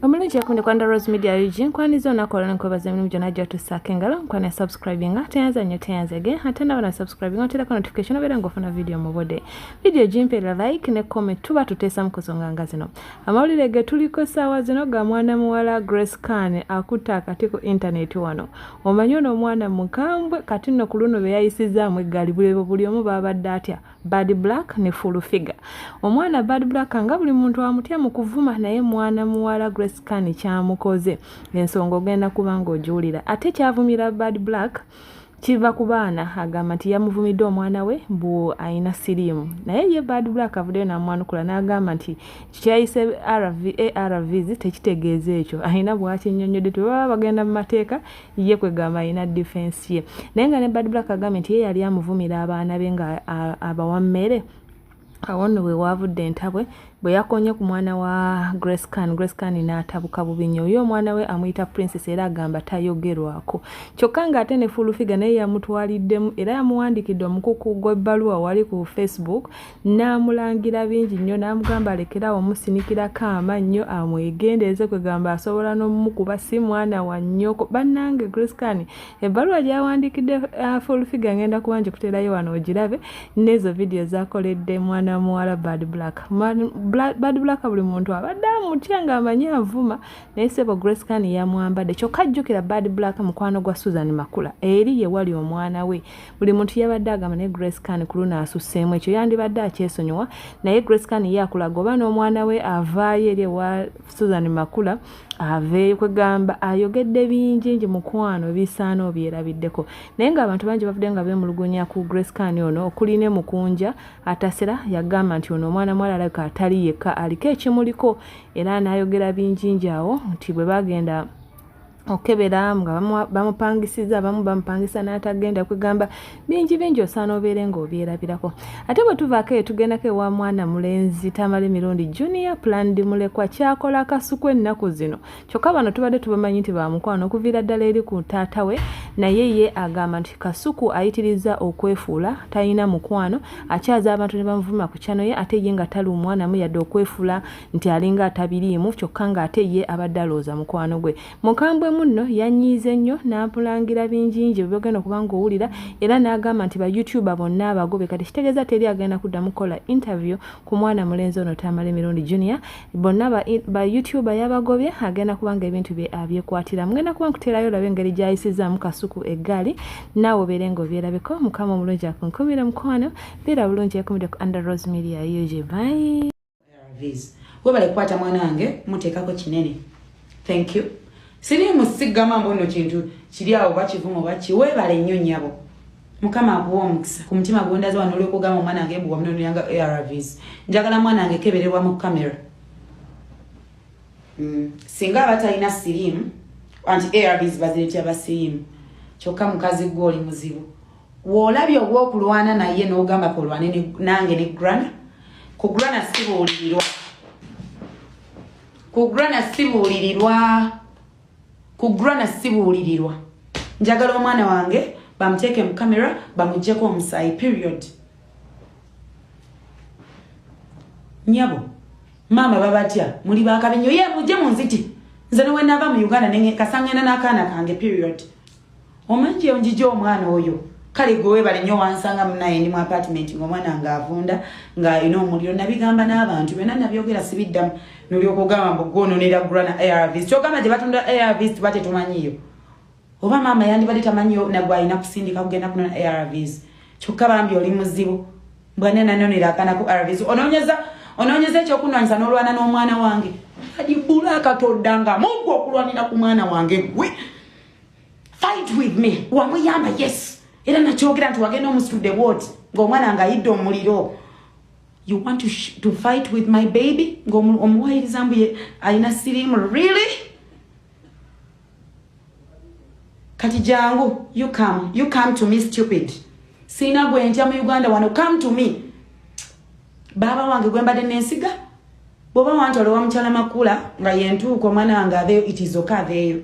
Omulungi yakunde kwa Rose Media UG nkwaniza onakola nkwebaza emirimu gyonna gy'otusaako engalo nkwana subscribinga teyanza nnyo teyanzege ate nawe na subscribinga oteerako notification obeera ng'ofuna video mu budde video gimpeera like ne comment tuba tuteesa mu kusonga nga zino amawulire ge tuliko essaawa zino ga mwana muwala Grace Khan akutta akati ku internet wano omanyi ono omwana mukambwe kati nno ku luno be yayisizaamu eggaali buli omu baabadde atya Bad Black ne Full Figure omwana Bad Black nga buli muntu amutya mu kuvuma naye mwana muwala Grace Khan kyamukoze ensonga ogenda kubanga ogiwulira ate kyavumira Bad Black kiva ku baana agamba nti yamuvumidde omwana we mbu ayina siriimu naye ye Bad Black avuddeyo n'amwanukula n'agamba nti kyayise ARVs tekitegeeza ekyo ayina bwakinnyonnyodde tebaba bagenda mu mateeka ye kwegamba ayina defense ye naye nga ne Bad Black agamba nti ye yali amuvumira abaana be nga abawa mmere awo nno bwe waavudde entabwe bwe yakonye ku mwana wa Grace Khan n'atabuka bubi nnyo oyo omwana we amuyita Princess era agamba tayogerwako kyokka ng'ate ne Full Figure naye yamutwaliddemu era yamuwandikidde omukuku gw'ebbaluwa wali ku Facebook n'amulangira bingi nnyo n'amugamba alekerawo omusinikirako amannyo amwegendeeze kwegamba asobola n'omukuba si mwana wa nnyoko bannange Grace Khan ebbaluwa gy'awandikidde Full Figure ngenda kuba ngikuteerayo wano ogirabe n'ezo video zakoledde mwana muwala Bad Black Bad Black buli muntu abadde amutya ng'amanyi avuma naye sebo Grace Khan yamwambadde kyokka jjukira Bad Black mukwano gwa Susan Makula eri ye wali omwana we buli muntu yabadde agamba ne Grace Khan ku luno asusseemu ekyo yandibadde akyesonyiwa naye Grace Khan yakulaga oba n'omwana we avaayo eri ewa Susan Makula aveeyo kwegamba ayogedde bingi mukwano bisaana obyerabiddeko naye ng'abantu bangi bavudde nga beemulugunya ku Grace Khan ono okuli ne Mukunja atasera yagamba nti ono omwana mwala alabika atali yekka aliko ekimuliko era n'ayogera bingi awo nti bwe bagenda okebera nga bamupangisiza abamu bamupangisa n'atagenda kwegamba bingi osaana obeere ng'obyerabirako ate bwe tuvaako tugendako ewa mwana mulenzi Tamale Mirundi Junior Planned mulekwa kyakola akasuku ennaku zino kyokka bano tubadde tubamanyi nti bamukwano okuviira ddala eri ku taata we naye ye agamba nti Kasuku ayitiriza okwefuula talina mukwano akyaza abantu ne bamuvuma ku kyano ye ate ye nga tali omwanamu yadde okwefuula nti alinga atabiriimu kyokka ng'ate ye abadde alowooza mukwano gwe mukambwe munno yanyiize nnyo n'amulangira bingi byogenda okubanga owulira era n'agamba nti ba YouTuber bonna abagobe kati kitegeeza teri agenda kuddamu kukola interview ku mwana mulenzi ono Tamale Mirundi Junior bonna ba YouTuber yabagobye agenda kubanga ebintu bye abyekwatira mugenda kuba nkuteerayo olabe engeri gy'ayisizaamu Kasuku eggaali naawe obeere ng'obyerabeko mukama omulungi akunkumire mukwano beera bulungi ekumide ku Rose Media UG bye webale kukwata mwana wange muteekako kinene thank you siri musigama mbono kintu kiri awo bakivumo bakiwebale nnyo nnyabo mukama akuwa omukisa ku mutima gwondaza wano olw'okugamba omwana wange ebuwa muno yanga ARVs njagala mwana wange kebererwa mu kamera singa abatalina siriimu anti ARVs baziretya basiriimu kyokka mukazi gwe oli muzibu w'olabye ogw'okulwana naye n'ogamba kulwane nange ne grana ku grana sibuulirirwa njagala omwana wange bamuteeke mu kamera bamuggyeko omusaayi period nyabo mama babatya muli bakabenyo ye mujje mu nziti nze ne wenava mu Uganda kasangenda n'akaana kange period omanyi onjije omwana oyo kale gwe bale nnyo wansanga munaye ndi mu apartment ng'omwana ng'avunda ng'alina omuliro nabigamba n'abantu byonna nabyogera sibiddamu n'olyokugamba mbu gwononera grana ARVs kyogamba gye batunda ARVs tubate tumanyiyo oba maama yandibadde tamanyiyo nagwe alina kusindika kugenda kunona ARVs kyokka bambi oli muzibu bwana nanonera akaana ku ARVs onoonyeza ekyokunwanyisa n'olwana n'omwana wange kadi bulaka toddanga mungu okulwanira ku mwana wange gwe fight with me wamuyamba yes era nakyogera nti wagenda omusitudde bwoti ng'omwana nga ayidde omuliro you want to fight with my baby ng'omuwayiriza mbu alina siriimu really kati jangu you come to me stupid sina gwe ntya mu Uganda wano come to me baba wange gwe mbadde n'ensiga bw'oba wantole wa mukyala Makula nga yentuuka omwana wange aveeyo it is okay aveeyo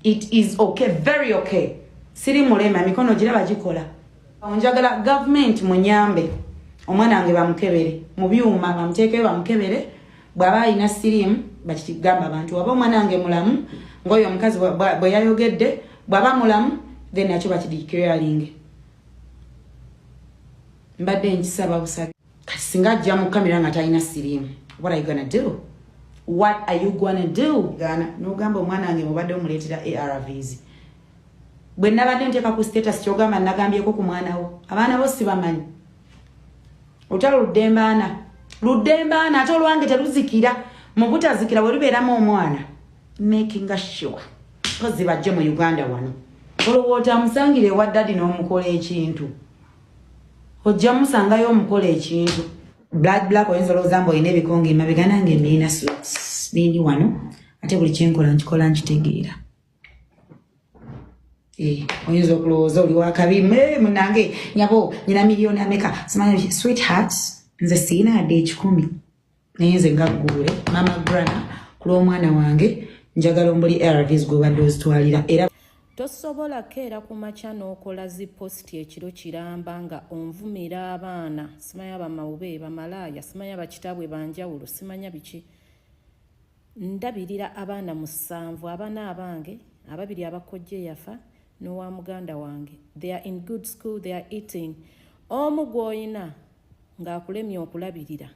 it is okay very okay siri mulema mikono giraba gikola onjagala government munyambe omwana wange bamukebere mu byuma bamuteekeyo bamukebere bwaba ina sirimu bakigamba abantu waba omwana wange mulamu ngoyo omukazi bwe yayogedde bwaba mulamu then nakyo bakideclaring mbadde nkisaba busage kati singa ajja mu kamera nga talina sirimu what are you gonna do? What are you gonna do? Gana nogamba omwana wange mubadde omuleetera ARVs bwe nabadde nteeka ku status kyogamba nagambyeko ku mwana wo abaana bo sibamanyi otalo luddembaana ate olwange teluzikira mu butazikira bwe lubeeramu omwana making sure kozi bajje mu Uganda wano olowooza musangire wa daddy n'omukola ekintu ojja musangayo omukola ekintu black oyinza olowooza mbu olina ebikonge emabega nange nina nini wano ate buli kyenkola nkikola nkitegeera oyinza okulowooza oli wakabi munange nyabo nyina miliyoni ameka simanyi sweetheart nze siina adde 10 naye nze ngaggule mama grana ku lw'omwana wange njagala ombuli ARVs gwe obadde ozitwalira era tosobola keera ku makya n'okola zipositi ekiro kiramba nga onvumira abaana simanya bamawube bamalaaya simanya bakitabwe banjawulo simanya biki ndabirira abaana 7 abaana abange ababiri abakojje yafa n'owa muganda wange they are in good school they are eating omu gwoyina ng'akulemye okulabirira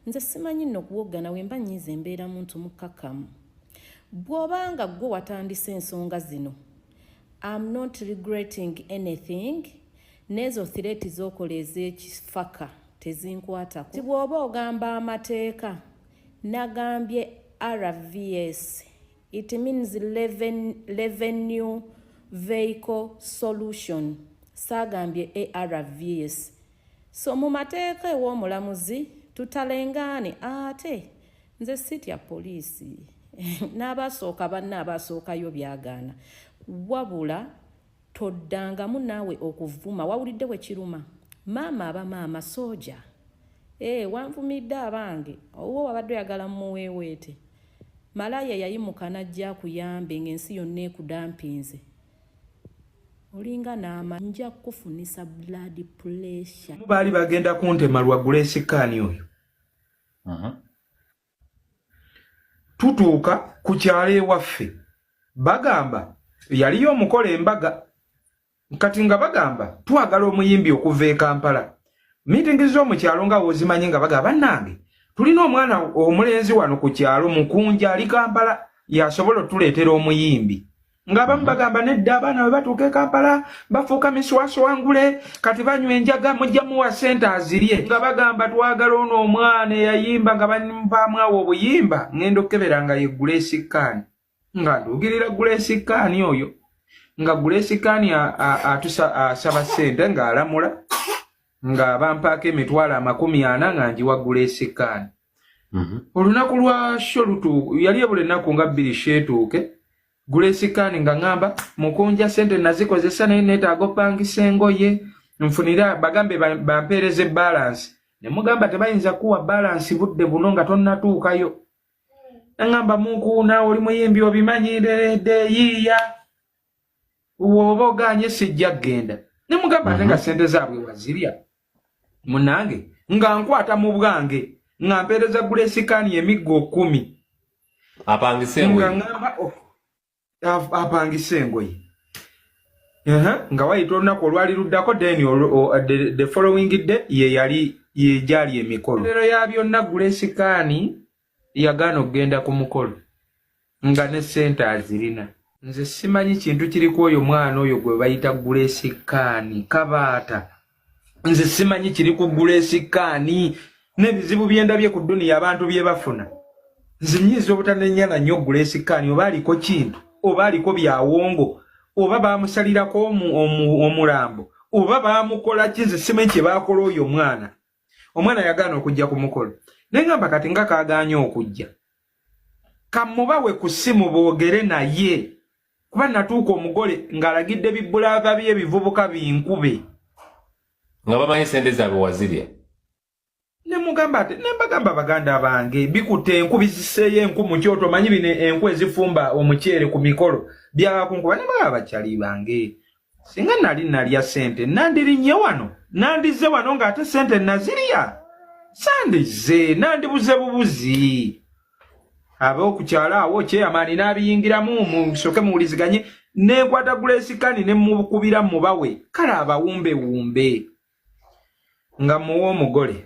nze simanyi nno okuwoggana wemba nnyiza embeera muntu mukkakkamu bw'obanga gwe watandisa ensonga zino I'm not regretting anything. Nezo threat zokola ez'ekifaka tezinkwatako. Si bw'oba ogamba amateeka nagambye RVS. It means revenue vehicle solution. Sagambye ARVS. So mu mateeka ew'omulamuzi tutalengane ate nze sitya poliisi. N'abasooka banna abasookayo byagaana. Wabula toddangamu naawe okuvuma wawulidde we kiruma maama abamaama soja wanvumidde abange owo wabadde oyagala muweeweete malaya yayimuka najja kuyambe ng'ensi yonna ekudampinze olinga naama nja kufunisa blood pressure baali bagenda kuntema lwagula esikaani oyo tutuuka ku kyalo ewaffe bagamba yaliyo omukola embaga kati nga bagamba twagala omuyimbi okuva e Kampala meeting z'omu kyalo nga wozimanyi nga bagamba bannange tulina omwana omulenzi wano ku kyalo mukunja ali Kampala yasobola otuleetera omuyimbi nga bamu bagamba nedda abaana bwe batuuka e Kampala bafuuka miswaswangule kati banywa enjaga mujja muwa sente azirye nga bagamba twagala ono omwana eyayimba nga bampaamu awo obuyimba ngenda okukebera nga ye Grace Khan nga ndugirira Grace Khan oyo nga Grace Khan asaba sente nga alamula nga bampaako emitwalo 40 nga njiwa Grace Khan olunaku lwa sholutu yali ebule ennaku nga 2 sheetuuke Grace Khan nga ngamba mukunja sente nazikozesa naye neetaaga opangisa engoye nfunira bagambe bampeereze balance ne mugamba tebayinza kuwa balance budde buno nga tonnatuukayo ngamba mukuuna oli muyimbi obimanyiredde yiiya woba oganye sijja kgenda ne mugamba ate nga sente zaabwe wazirya munange nga nkwata mu bwange nga mpeereza Grace Khan emiggo 10 apangise engoye nga ngamba apangise engoye nga wayita olunaku olwali luddako then the following day ye gyali emikolo lero ya byonna Grace Khan yagaana okugenda ku mukolo nga ne sente azirina nze simanyi kintu kiriku oyo mwana oyo gwe bayita Grace Khan kabaata nze simanyi kiri ku Grace Khan n'ebizibu byendabye ku dduniya abantu bye bafuna nze nyiza obutanennyana nnyo Grace Khan oba aliko kintu oba aliko byawongo oba baamusalirako omulambo oba baamukola ki nze simanyi kye baakola oyo omwana yagaana okujja ku mukolo nengamba kati nga kaaganya okujja kamubawe ku ssimu boogere naye kuba natuuka omugole ng'alagidde bibbulava bye ebivubuka binkube nga bamanyi sente zaabwe wazirya ne mugamba ate ne mbagamba baganda bange bikutte enku biziseeyo enku mu kyoto manyi bino enku ezifumba omuceere ku mikolo byakunkuba ne bagamba bakyali bange singa nalya sente nandirinnye wano nandize wano ng'ate sente nazirya Sandize nandibuze bubuzi abo kukyala awo kyeyamani nabiyingiramu musoke muwuliziganye nekwata Grace ne mubukubira mubawe kala abawumbe wumbe nga muwo omugole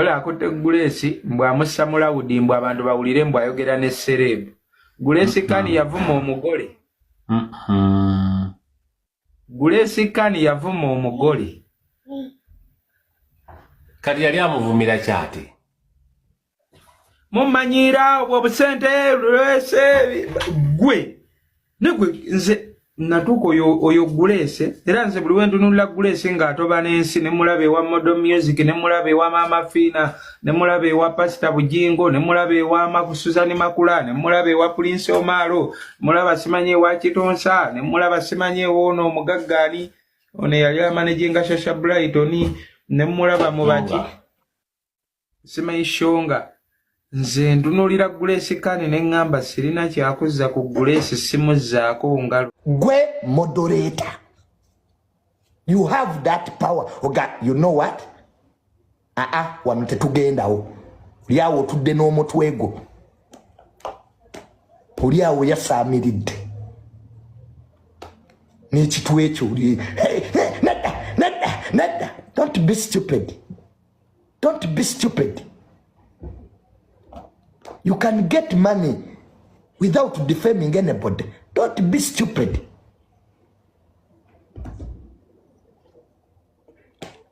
akotte Grace mbwa amusamula udi mbwa abantu bawulire mbwa ayogera ne sereb Grace yavuma omugole Grace yavuma omugole kati yali amuvumira kyate mumanyira obusente gwe nze natuko oyo Grace era nze buli wendu nula Grace nga atoba n'ensi ne mulabe wa Model Music ne mulabe wa Mama Fina ne mulabe wa Pastor Bujingo ne mulabe wa Makusuzani Makula ne mulabe wa Prince Omaro mulaba simanye wa Kitonsa ne mulaba simanye wono omugaggani one yali amanaging Shasha Brighton ne mulaba mubaki simanyi shonga nze ndunulira Grace ne ngamba sirina kyakuza ku Grace simu zaako ngalo gwe moderator you have that power oga you know what wano tetugendawo lyawo tudde n'omutwego olyawo yasaamiridde n'ekitwe ekyo nedda don't be stupid you can get money without defaming anybody. Don't be stupid.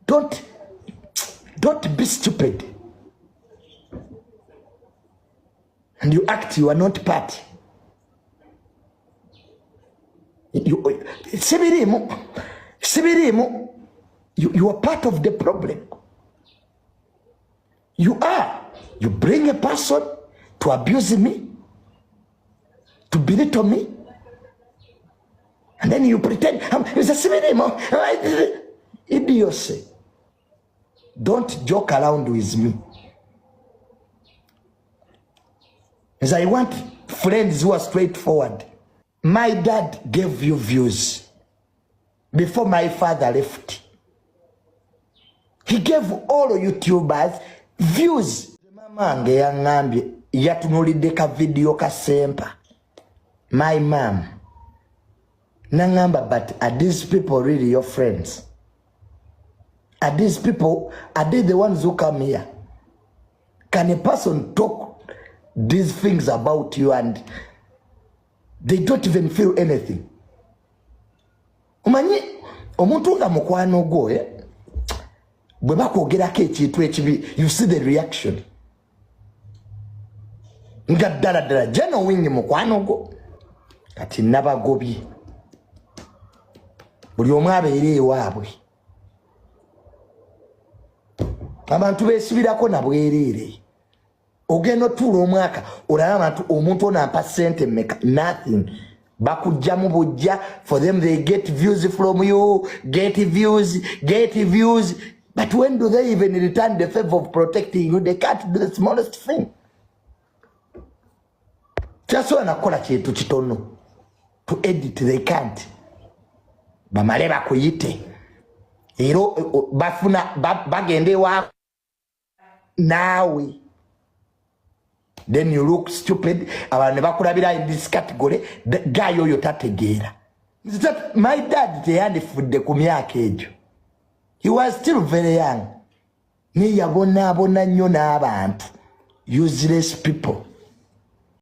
Don't be stupid. And you act you are not part. Sibirimu, you are part of the problem. You bring a person to abuse me, to belittle me, and then you pretend it's a sibirimo. Idiocy. Don't joke around with me. As I want friends who are straightforward. My dad gave you views before my father left. He gave all YouTubers views. Mama ange yangambye yatunulidde ka video kasempa. My mom nangamba, but are these people really your friends? Are these people, are they the ones who come here? Can a person talk these things about you and they don't even feel anything? Umanyi omuntu nga mukwano gwo bwe bakogerako ekintu ekibi, you see the reaction. Nga ddala jeno wingi mukwano gwo kati nabagobye buli omu abeere ewaabwe. Abantu beesibirako na bwereere. Ogenda otuula omwaka olaba abantu omuntu onampa ssente mmeka? Nothing. Bakujjamu bujja. For them they get views from you. Get views. But when do they even return the favor of protecting you? They can't do the smallest thing. Just wanakola kintu kitono. To edit they can't. Bamale bakuyite. Ero bafuna bagende wa nawe. Then you look stupid. Abantu bakulabira in this category. Guy oyo tategeera. My dad teyandifudde ku myaka egyo. He was still very young. Ni yabona nnyo n'abantu. Useless people.